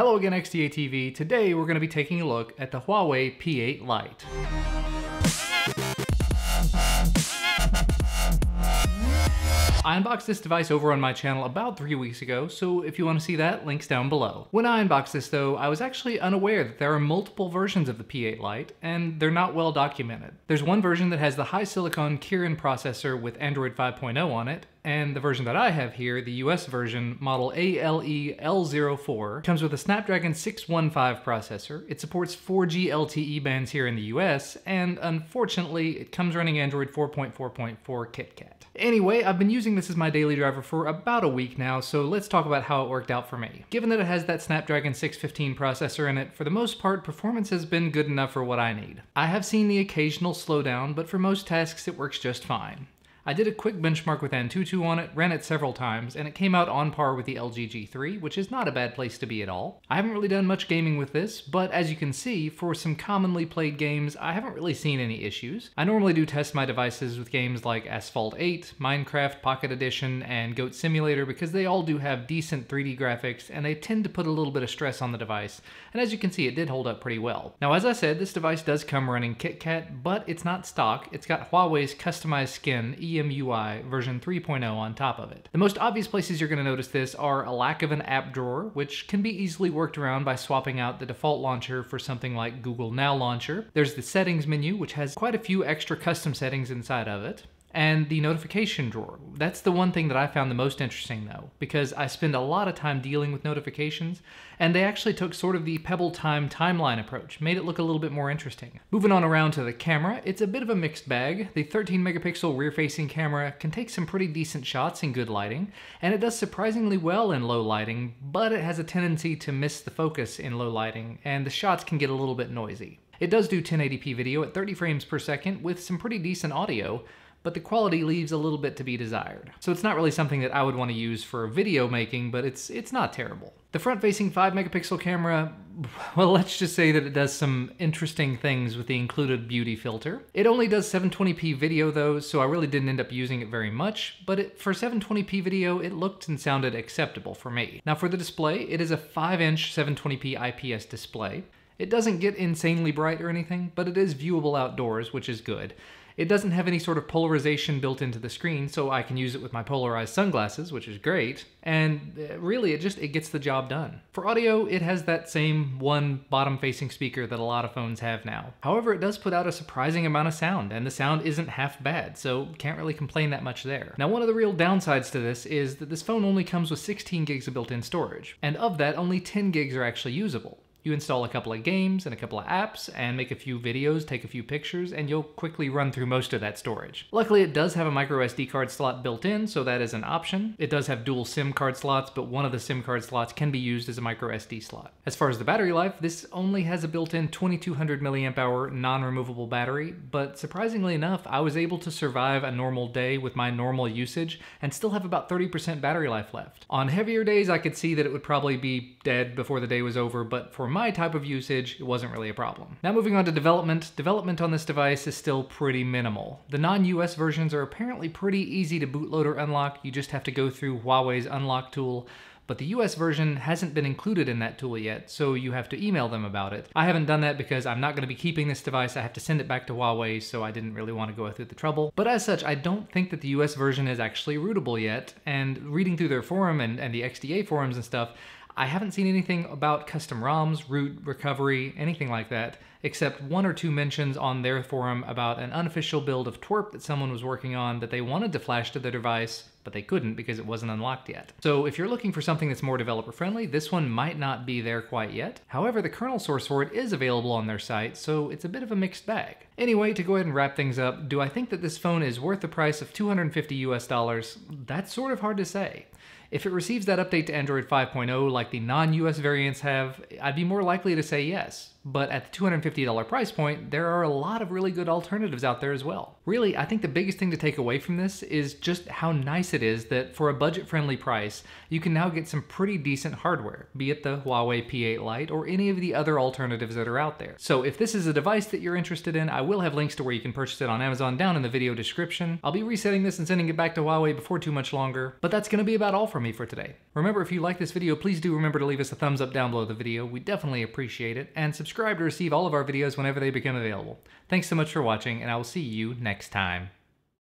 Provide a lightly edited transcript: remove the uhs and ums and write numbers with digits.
Hello again, XDA TV. Today we're going to be taking a look at the Huawei P8 Lite. I unboxed this device over on my channel about 3 weeks ago, so if you want to see that, link's down below. When I unboxed this though, I was actually unaware that there are multiple versions of the P8 Lite, and they're not well documented. There's one version that has the HiSilicon Kirin processor with Android 5.0 on it, and the version that I have here, the US version, model ALE-L04, comes with a Snapdragon 615 processor. It supports 4G LTE bands here in the US, and unfortunately, it comes running Android 4.4.4 KitKat. Anyway, I've been using this as my daily driver for about a week now, so let's talk about how it worked out for me. Given that it has that Snapdragon 615 processor in it, for the most part, performance has been good enough for what I need. I have seen the occasional slowdown, but for most tasks it works just fine. I did a quick benchmark with Antutu on it, ran it several times, and it came out on par with the LG G3, which is not a bad place to be at all. I haven't really done much gaming with this, but as you can see, for some commonly played games, I haven't really seen any issues. I normally do test my devices with games like Asphalt 8, Minecraft Pocket Edition, and Goat Simulator because they all do have decent 3D graphics, and they tend to put a little bit of stress on the device, and as you can see, it did hold up pretty well. Now, as I said, this device does come running KitKat, but it's not stock. It's got Huawei's customized skin, EMUI version 3.0 on top of it. The most obvious places you're going to notice this are a lack of an app drawer, which can be easily worked around by swapping out the default launcher for something like Google Now Launcher. There's the settings menu, which has quite a few extra custom settings inside of it. And the notification drawer. That's the one thing that I found the most interesting though, because I spend a lot of time dealing with notifications, and they actually took sort of the Pebble Time timeline approach, made it look a little bit more interesting. Moving on around to the camera, it's a bit of a mixed bag. The 13 megapixel rear-facing camera can take some pretty decent shots in good lighting, and it does surprisingly well in low lighting, but it has a tendency to miss the focus in low lighting, and the shots can get a little bit noisy. It does do 1080p video at 30 frames per second with some pretty decent audio, but the quality leaves a little bit to be desired. So it's not really something that I would want to use for video making, but it's not terrible. The front-facing 5 megapixel camera, well, let's just say that it does some interesting things with the included beauty filter. It only does 720p video though, so I really didn't end up using it very much, but for 720p video, it looked and sounded acceptable for me. Now for the display, it is a 5-inch 720p IPS display. It doesn't get insanely bright or anything, but it is viewable outdoors, which is good. It doesn't have any sort of polarization built into the screen, so I can use it with my polarized sunglasses, which is great, and really it gets the job done. For audio, it has that same one bottom-facing speaker that a lot of phones have now. However, it does put out a surprising amount of sound, and the sound isn't half bad, so can't really complain that much there. Now, one of the real downsides to this is that this phone only comes with 16 gigs of built-in storage, and of that, only 10 gigs are actually usable. You install a couple of games and a couple of apps and make a few videos, take a few pictures, and you'll quickly run through most of that storage. Luckily, it does have a micro SD card slot built in, so that is an option. It does have dual SIM card slots, but one of the SIM card slots can be used as a micro SD slot. As far as the battery life, this only has a built-in 2200 milliamp hour non-removable battery, but surprisingly enough, I was able to survive a normal day with my normal usage and still have about 30% battery life left. On heavier days, I could see that it would probably be dead before the day was over, but for my type of usage, it wasn't really a problem. Now moving on to development. Development on this device is still pretty minimal. The non-US versions are apparently pretty easy to bootload or unlock. You just have to go through Huawei's unlock tool, but the US version hasn't been included in that tool yet, so you have to email them about it. I haven't done that because I'm not going to be keeping this device. I have to send it back to Huawei, so I didn't really want to go through the trouble. But as such, I don't think that the US version is actually rootable yet, and reading through their forum and the XDA forums and stuff, I haven't seen anything about custom ROMs, root recovery, anything like that, except one or two mentions on their forum about an unofficial build of twerp that someone was working on that they wanted to flash to their device, but they couldn't because it wasn't unlocked yet. So if you're looking for something that's more developer friendly, this one might not be there quite yet. However, the kernel source for it is available on their site, so it's a bit of a mixed bag. Anyway, to go ahead and wrap things up, do I think that this phone is worth the price of $250 US? That's sort of hard to say. If it receives that update to Android 5.0 like the non-US variants have, I'd be more likely to say yes. But at the $250 price point, there are a lot of really good alternatives out there as well. Really, I think the biggest thing to take away from this is just how nice it is that for a budget-friendly price, you can now get some pretty decent hardware, be it the Huawei P8 Lite or any of the other alternatives that are out there. So if this is a device that you're interested in, I will have links to where you can purchase it on Amazon down in the video description. I'll be resetting this and sending it back to Huawei before too much longer, but that's gonna be about all from me for today. Remember, if you like this video, please do remember to leave us a thumbs up down below the video. We definitely appreciate it, and subscribe to receive all of our videos whenever they become available. Thanks so much for watching, and I will see you next time.